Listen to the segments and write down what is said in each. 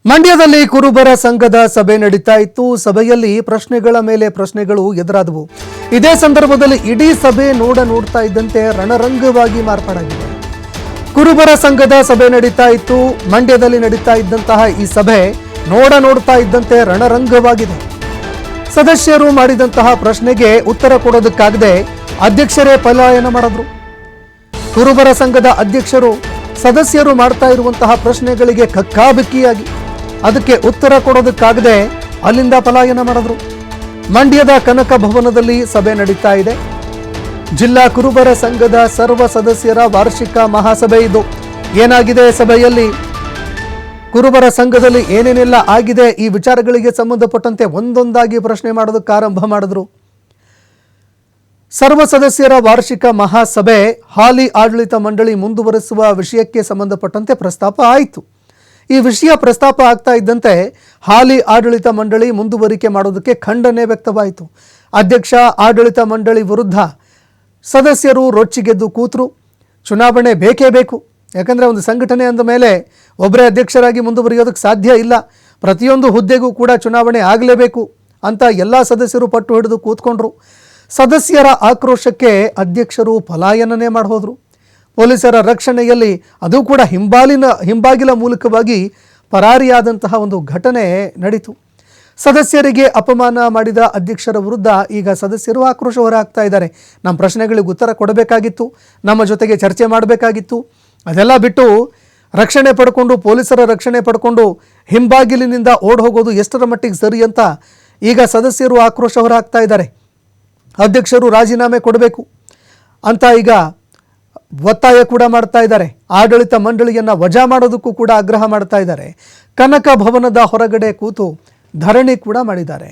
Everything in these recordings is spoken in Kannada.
ಮಂಡ್ಯದಲ್ಲಿ ಕುರುಬರ ಸಂಘದ ಸಭೆ ನಡೀತಾ ಇತ್ತು. ಸಭೆಯಲ್ಲಿ ಪ್ರಶ್ನೆಗಳ ಮೇಲೆ ಪ್ರಶ್ನೆಗಳು ಎದುರಾದವು. ಇದೇ ಸಂದರ್ಭದಲ್ಲಿ ಇಡೀ ಸಭೆ ನೋಡ್ತಾ ಇದ್ದಂತೆ ರಣರಂಗವಾಗಿ ಮಾರ್ಪಾಡಾಗಿದೆ. ಕುರುಬರ ಸಂಘದ ಸಭೆ ನಡೀತಾ ಇತ್ತು. ಮಂಡ್ಯದಲ್ಲಿ ನಡೀತಾ ಇದ್ದಂತಹ ಈ ಸಭೆ ನೋಡ್ತಾ ಇದ್ದಂತೆ ರಣರಂಗವಾಗಿದೆ. ಸದಸ್ಯರು ಮಾಡಿದಂತಹ ಪ್ರಶ್ನೆಗೆ ಉತ್ತರ ಕೊಡೋದಕ್ಕಾಗದೆ ಅಧ್ಯಕ್ಷರೇ ಪಲಾಯನ ಮಾಡಿದ್ರು. ಕುರುಬರ ಸಂಘದ ಅಧ್ಯಕ್ಷರು ಸದಸ್ಯರು ಮಾಡ್ತಾ ಇರುವಂತಹ ಪ್ರಶ್ನೆಗಳಿಗೆ ಕಕ್ಕಾಬಿಕ್ಕಿಯಾಗಿ ಅದಕ್ಕೆ ಉತ್ತರ ಕೊಡೋದಕ್ಕಾಗದೆ ಅಲ್ಲಿಂದ ಪಲಾಯನ ಮಾಡಿದ್ರು. ಮಂಡ್ಯದ ಕನಕ ಭವನದಲ್ಲಿ ಸಭೆ ನಡೀತಾ ಇದೆ. ಜಿಲ್ಲಾ ಕುರುಬರ ಸಂಘದ ಸರ್ವ ಸದಸ್ಯರ ವಾರ್ಷಿಕ ಮಹಾಸಭೆ ಇದು. ಏನಾಗಿದೆ ಸಭೆಯಲ್ಲಿ, ಕುರುಬರ ಸಂಘದಲ್ಲಿ ಏನೇನೆಲ್ಲ ಆಗಿದೆ, ಈ ವಿಚಾರಗಳಿಗೆ ಸಂಬಂಧಪಟ್ಟಂತೆ ಒಂದೊಂದಾಗಿ ಪ್ರಶ್ನೆ ಮಾಡೋದಕ್ಕೆ ಆರಂಭ ಮಾಡಿದ್ರು. ಸರ್ವ ಸದಸ್ಯರ ವಾರ್ಷಿಕ ಮಹಾಸಭೆ ಹಾಲಿ ಆಡಳಿತ ಮಂಡಳಿ ಮುಂದುವರೆಸುವ ವಿಷಯಕ್ಕೆ ಸಂಬಂಧಪಟ್ಟಂತೆ ಪ್ರಸ್ತಾಪ ಆಯಿತು. ಈ ವಿಷಯ ಪ್ರಸ್ತಾಪ ಆಗ್ತಾ ಇದ್ದಂತೆ ಹಾಲಿ ಆಡಳಿತ ಮಂಡಳಿ ಮುಂದುವರಿಕೆ ಮಾಡೋದಕ್ಕೆ ಖಂಡನೆ ವ್ಯಕ್ತವಾಯಿತು. ಅಧ್ಯಕ್ಷ ಆಡಳಿತ ಮಂಡಳಿ ವಿರುದ್ಧ ಸದಸ್ಯರು ರೊಚ್ಚಿಗೆದ್ದು ಕೂತರು. ಚುನಾವಣೆ ಬೇಕೇ ಬೇಕು, ಯಾಕಂದರೆ ಒಂದು ಸಂಘಟನೆ ಅಂದ ಮೇಲೆ ಒಬ್ಬರೇ ಅಧ್ಯಕ್ಷರಾಗಿ ಮುಂದುವರಿಯೋದಕ್ಕೆ ಸಾಧ್ಯ ಇಲ್ಲ, ಪ್ರತಿಯೊಂದು ಹುದ್ದೆಗೂ ಕೂಡ ಚುನಾವಣೆ ಆಗಲೇಬೇಕು ಅಂತ ಎಲ್ಲ ಸದಸ್ಯರು ಪಟ್ಟು ಹಿಡಿದು ಕೂತ್ಕೊಂಡ್ರು. ಸದಸ್ಯರ ಆಕ್ರೋಶಕ್ಕೆ ಅಧ್ಯಕ್ಷರು ಪಲಾಯನನೇ ಮಾಡೋದ್ರು. ಪೊಲೀಸರ ರಕ್ಷಣೆಯಲ್ಲಿ ಅದು ಕೂಡ ಹಿಂಬಾಗಿಲ ಮೂಲಕವಾಗಿ ಪರಾರಿಯಾದಂತಹ ಒಂದು ಘಟನೆ ನಡೀತು. ಸದಸ್ಯರಿಗೆ ಅಪಮಾನ ಮಾಡಿದ ಅಧ್ಯಕ್ಷರ ವಿರುದ್ಧ ಈಗ ಸದಸ್ಯರು ಆಕ್ರೋಶ ಹೊರಹಾಕ್ತಾ ಇದ್ದಾರೆ. ನಮ್ಮ ಪ್ರಶ್ನೆಗಳಿಗೆ ಉತ್ತರ ಕೊಡಬೇಕಾಗಿತ್ತು, ನಮ್ಮ ಜೊತೆಗೆ ಚರ್ಚೆ ಮಾಡಬೇಕಾಗಿತ್ತು, ಅದೆಲ್ಲ ಬಿಟ್ಟು ರಕ್ಷಣೆ ಪಡ್ಕೊಂಡು, ಪೊಲೀಸರ ರಕ್ಷಣೆ ಪಡ್ಕೊಂಡು ಹಿಂಬಾಗಿಲಿನಿಂದ ಓಡ್ ಹೋಗೋದು ಎಷ್ಟರ ಮಟ್ಟಿಗೆ ಸರಿ ಅಂತ ಈಗ ಸದಸ್ಯರು ಆಕ್ರೋಶ ಹೊರಹಾಕ್ತಾ ಇದ್ದಾರೆ. ಅಧ್ಯಕ್ಷರು ರಾಜೀನಾಮೆ ಕೊಡಬೇಕು ಅಂತ ಈಗ ಒತ್ತಾಯ ಕೂಡ ಮಾಡ್ತಾ ಇದ್ದಾರೆ. ಆಡಳಿತ ಮಂಡಳಿಯನ್ನು ವಜಾ ಮಾಡೋದಕ್ಕೂ ಕೂಡ ಆಗ್ರಹ ಮಾಡ್ತಾ ಇದ್ದಾರೆ. ಕನಕ ಭವನದ ಹೊರಗಡೆ ಕೂತು ಧರಣಿ ಕೂಡ ಮಾಡಿದ್ದಾರೆ.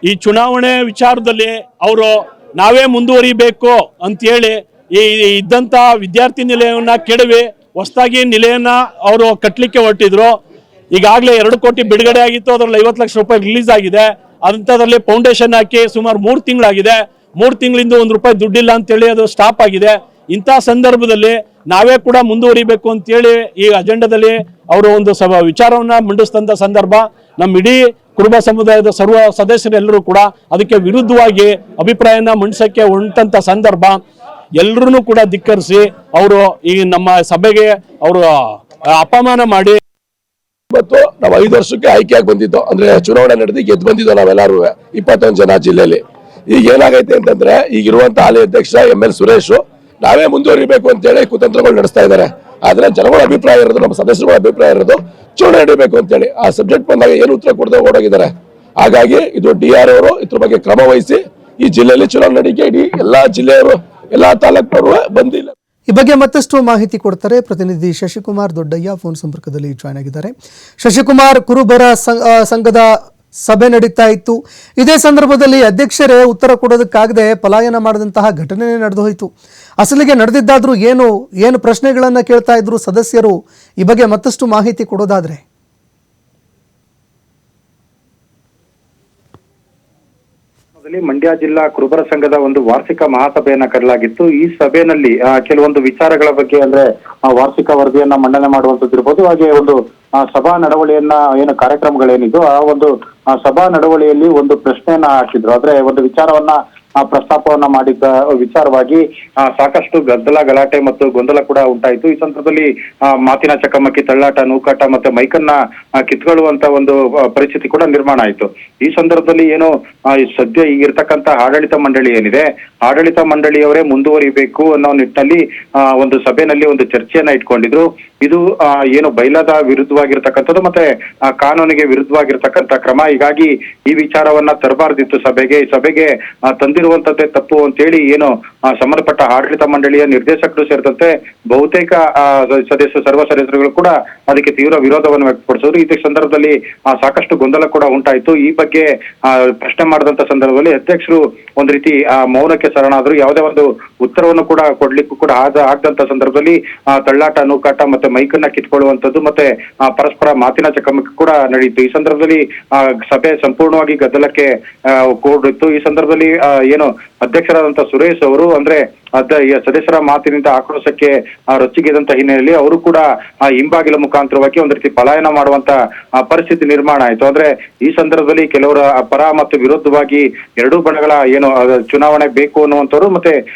ಈ ಚುನಾವಣೆ ವಿಚಾರದಲ್ಲಿ ಅವರು ನಾವೇ ಮುಂದುವರಿಬೇಕು ಅಂತೇಳಿ ಈ ಇದ್ದಂತ ವಿದ್ಯಾರ್ಥಿ ನಿಲಯವನ್ನ ಕೆಡವಿ ಹೊಸದಾಗಿ ನಿಲಯನ ಅವರು ಕಟ್ಟಲಿಕ್ಕೆ ಹೊರಟಿದ್ರು. ಈಗಾಗಲೇ 2 ಕೋಟಿ ಬಿಡುಗಡೆ ಆಗಿತ್ತು, ಅದರಲ್ಲಿ 50 ಲಕ್ಷ ರೂಪಾಯಿ ರಿಲೀಸ್ ಆಗಿದೆ. ಅಂಥದ್ರಲ್ಲಿ ಫೌಂಡೇಶನ್ ಹಾಕಿ ಸುಮಾರು 3 ತಿಂಗಳಾಗಿದೆ. 3 ತಿಂಗಳಿಂದ ₹1 ದುಡ್ಡಿಲ್ಲ ಅಂತೇಳಿ ಅದು ಸ್ಟಾಪ್ ಆಗಿದೆ. ಇಂಥ ಸಂದರ್ಭದಲ್ಲಿ ನಾವೇ ಕೂಡ ಮುಂದುವರಿಬೇಕು ಅಂತೇಳಿ ಈ ಅಜೆಂಡಾದಲ್ಲಿ ಅವರು ಒಂದು ವಿಚಾರವನ್ನ ಮಂಡಿಸಿದಂಥ ಸಂದರ್ಭ. ನಮ್ಮ ಇಡೀ ಕುರುಬ ಸಮುದಾಯದ ಸರ್ವ ಸದಸ್ಯರೆಲ್ಲರೂ ಕೂಡ ಅದಕ್ಕೆ ವಿರುದ್ಧವಾಗಿ ಅಭಿಪ್ರಾಯನ ಮಂಡಿಸಕ್ಕೆ ಹೊಂಟಂತ ಸಂದರ್ಭ. ಎಲ್ಲರೂ ಕೂಡ ಧಿಕ್ಕರಿಸಿ ಅವರು ಈ ನಮ್ಮ ಸಭೆಗೆ ಅವರು ಅಪಮಾನ ಮಾಡಿ, ಇವತ್ತು ನಾವು 5 ವರ್ಷಕ್ಕೆ ಆಯ್ಕೆಯಾಗಿ ಬಂದಿದ್ದು, ಅಂದ್ರೆ ಚುನಾವಣೆ ನಡೆದು ಗೆದ್ದು ಬಂದಿದ್ದು ನಾವೆಲ್ಲರೂ 21 ಜನ ಜಿಲ್ಲೆಯಲ್ಲಿ. ಈಗ ಏನಾಗೈತೆ ಅಂತಂದ್ರೆ, ಈಗಿರುವಂತ ಹಾಲಿ ಅಧ್ಯಕ್ಷ ML ಸುರೇಶ್ ನಾವೇ ಮುಂದುವರಿಬೇಕು ಅಂತೇಳಿ ಕುತಂತ್ರಗಳು ನಡೆಸ್ತಾ ಇದ್ದಾರೆ. ಆದ್ರೆ ಜನಗಳ ಅಭಿಪ್ರಾಯ ಇರೋದು, ನಮ್ಮ ಸದಸ್ಯರುಗಳ ಅಭಿಪ್ರಾಯ ಇರೋದು ಚುನಾವಣೆ ನಡೀಬೇಕು ಅಂತೇಳಿ. ಆ ಸಬ್ಜೆಕ್ಟ್ ಬಂದಾಗ ಏನು ಉತ್ತರ ಕೊಡದೆ ಓಡೋಗಿದ್ದಾರೆ. ಹಾಗಾಗಿ ಇದು DR ಅವರು ಇದ್ರ ಬಗ್ಗೆ ಕ್ರಮ ವಹಿಸಿ ಈ ಜಿಲ್ಲೆಯಲ್ಲಿ ಚುನಾವಣೆ ನಡೆಗೆ ಇಡೀ ಎಲ್ಲಾ ಜಿಲ್ಲೆಯವರು, ಎಲ್ಲಾ ತಾಲೂಕಿನವರು ಬಂದಿಲ್ಲ. ಈ ಬಗ್ಗೆ ಮತ್ತಷ್ಟು ಮಾಹಿತಿ ಕೊಡ್ತಾರೆ ಪ್ರತಿನಿಧಿ ಶಶಿಕುಮಾರ್ ದೊಡ್ಡಯ್ಯ ಫೋನ್ ಸಂಪರ್ಕದಲ್ಲಿ ಜಾಯ್ನ್ ಆಗಿದ್ದಾರೆ. ಶಶಿಕುಮಾರ್, ಕುರುಬರ ಸಂಘದ ಸಭೆ ನಡೀತಾ ಇತ್ತು. ಇದೇ ಸಂದರ್ಭದಲ್ಲಿ ಅಧ್ಯಕ್ಷರೇ ಉತ್ತರ ಕೊಡೋದಕ್ಕಾಗದೆ ಪಲಾಯನ ಮಾಡಿದಂತಹ ಘಟನೆ ನಡೆದು ಹೋಯಿತು. ಅಸಲಿಗೆ ನಡೆದಿದ್ದಾದ್ರೂ ಏನು ಪ್ರಶ್ನೆಗಳನ್ನು ಕೇಳ್ತಾ ಇದ್ರು ಸದಸ್ಯರು, ಈ ಬಗ್ಗೆ ಮತ್ತಷ್ಟು ಮಾಹಿತಿ ಕೊಡೋದಾದ್ರೆ. ಮಂಡ್ಯ ಜಿಲ್ಲಾ ಕುರುಬರ ಸಂಘದ ಒಂದು ವಾರ್ಷಿಕ ಮಹಾಸಭೆಯನ್ನ ಕರೆಯಲಾಗಿತ್ತು. ಈ ಸಭೆಯಲ್ಲಿ ಕೆಲವೊಂದು ವಿಚಾರಗಳ ಬಗ್ಗೆ, ಅಂದ್ರೆ ವಾರ್ಷಿಕ ವರದಿಯನ್ನ ಮಂಡನೆ ಮಾಡುವಂತದ್ದು ಇರ್ಬೋದು, ಹಾಗೆ ಒಂದು ಸಭಾ ನಡವಳಿಯನ್ನ ಏನು ಕಾರ್ಯಕ್ರಮಗಳೇನಿದ್ದು ಆ ಒಂದು ಸಭಾ ನಡವಳಿಯಲ್ಲಿ ಒಂದು ಪ್ರಶ್ನೆಯನ್ನ ಹಾಕಿದ್ರು. ಆದ್ರೆ ಒಂದು ವಿಚಾರವನ್ನ ಪ್ರಸ್ತಾಪವನ್ನ ಮಾಡಿದ್ದ ವಿಚಾರವಾಗಿ ಸಾಕಷ್ಟು ಗಲಾಟೆ ಮತ್ತು ಗೊಂದಲ ಕೂಡ ಉಂಟಾಯಿತು. ಈ ಸಂದರ್ಭದಲ್ಲಿ ಮಾತಿನ ಚಕಮಕಿ, ತಳ್ಳಾಟ, ನೂಕಾಟ ಮತ್ತೆ ಮೈಕನ್ನ ಕಿತ್ಕೊಳ್ಳುವಂತ ಒಂದು ಪರಿಸ್ಥಿತಿ ಕೂಡ ನಿರ್ಮಾಣ ಆಯಿತು. ಈ ಸಂದರ್ಭದಲ್ಲಿ ಏನು ಸದ್ಯ ಈಗಿರ್ತಕ್ಕಂತ ಆಡಳಿತ ಮಂಡಳಿ ಏನಿದೆ ಆಡಳಿತ ಮಂಡಳಿಯವರೇ ಮುಂದುವರಿಬೇಕು ಅನ್ನೋ ನಿಟ್ಟಿನಲ್ಲಿ ಒಂದು ಸಭೆಯಲ್ಲಿ ಒಂದು ಚರ್ಚೆಯನ್ನ ಇಟ್ಕೊಂಡಿದ್ರು. ಇದು ಏನು ಬೈಲಾದ ವಿರುದ್ಧವಾಗಿರ್ತಕ್ಕಂಥದ್ದು ಮತ್ತೆ ಕಾನೂನಿಗೆ ವಿರುದ್ಧವಾಗಿರ್ತಕ್ಕಂಥ ಕ್ರಮ. ಹೀಗಾಗಿ ಈ ವಿಚಾರವನ್ನ ತರಬಾರ್ದಿತ್ತು ಸಭೆಗೆ ತಂದಿರುವಂತದ್ದೇ ತಪ್ಪು ಅಂತೇಳಿ ಏನು ಸಂಬಂಧಪಟ್ಟ ಆಡಳಿತ ಮಂಡಳಿಯ ನಿರ್ದೇಶಕರು ಸೇರಿದಂತೆ ಬಹುತೇಕ ಸರ್ವ ಸದಸ್ಯರುಗಳು ಕೂಡ ಅದಕ್ಕೆ ತೀವ್ರ ವಿರೋಧವನ್ನು ವ್ಯಕ್ತಪಡಿಸಿದ್ರು. ಈ ಸಂದರ್ಭದಲ್ಲಿ ಸಾಕಷ್ಟು ಗೊಂದಲ ಕೂಡ ಉಂಟಾಯಿತು. ಈ ಬಗ್ಗೆ ಪ್ರಶ್ನೆ ಮಾಡಿದಂತ ಸಂದರ್ಭದಲ್ಲಿ ಅಧ್ಯಕ್ಷರು ಒಂದ್ ರೀತಿ ಮೌನಕ್ಕೆ ಶರಣಾದ್ರು. ಯಾವುದೇ ಒಂದು ಉತ್ತರವನ್ನು ಕೂಡ ಕೊಡ್ಲಿಕ್ಕೂ ಕೂಡ ಆಗದಂತ ಸಂದರ್ಭದಲ್ಲಿ ತಳ್ಳಾಟ ನೂಕಾಟ ಮತ್ತೆ ಮೈಕನ್ನ ಕಿತ್ಕೊಳ್ಳುವಂತದ್ದು ಮತ್ತೆ ಪರಸ್ಪರ ಮಾತಿನ ಚಕಮಕಿ ಕೂಡ ನಡೆಯಿತು. ಈ ಸಂದರ್ಭದಲ್ಲಿ ಸಭೆ ಸಂಪೂರ್ಣವಾಗಿ ಗದ್ದಲಕ್ಕೆ ಕೂಡಿತ್ತು. ಈ ಸಂದರ್ಭದಲ್ಲಿ ಏನು ಅಧ್ಯಕ್ಷರಾದಂತ ಸುರೇಶ್ ಅವರು ಅಂದ್ರೆ ಸದಸ್ಯರ ಮಾತಿನಿಂದ ಆಕ್ರೋಶಕ್ಕೆ ರೊಚ್ಚಿಗೆದಂತ ಹಿನ್ನೆಲೆಯಲ್ಲಿ ಅವರು ಕೂಡ ಹಿಂಬಾಗಿಲ ಮುಖಾಂತರವಾಗಿ ಒಂದ್ ರೀತಿ ಪಲಾಯನ ಮಾಡುವಂತ ಪರಿಸ್ಥಿತಿ ನಿರ್ಮಾಣ ಆಯ್ತು. ಅಂದ್ರೆ ಈ ಸಂದರ್ಭದಲ್ಲಿ ಕೆಲವರ ಪರ ಮತ್ತು ವಿರುದ್ಧವಾಗಿ ಎರಡೂ ಬಣಗಳ ಏನು ಚುನಾವಣೆ ಬೇಕು ಅನ್ನುವಂಥವ್ರು ಮತ್ತೆ